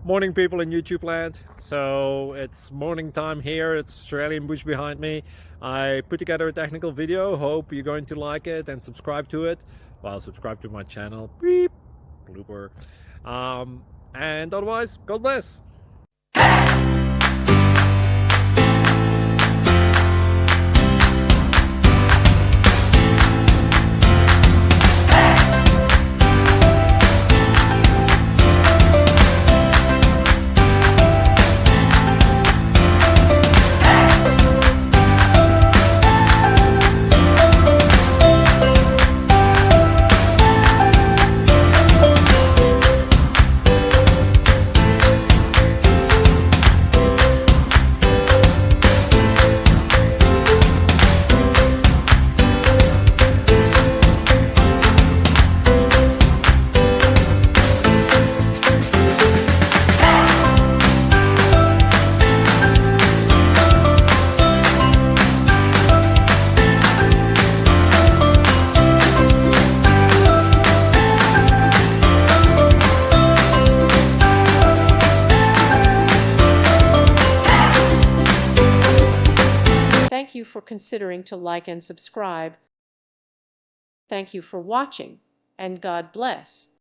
Morning, people in YouTube land. So it's morning time here. It's Australian bush behind me. I put together a technical video. Hope you're going to like it and subscribe to it. Well, subscribe to my channel. Beep. Blooper. And otherwise, God bless. Thank you for considering to like and subscribe. Thank you for watching, and God bless.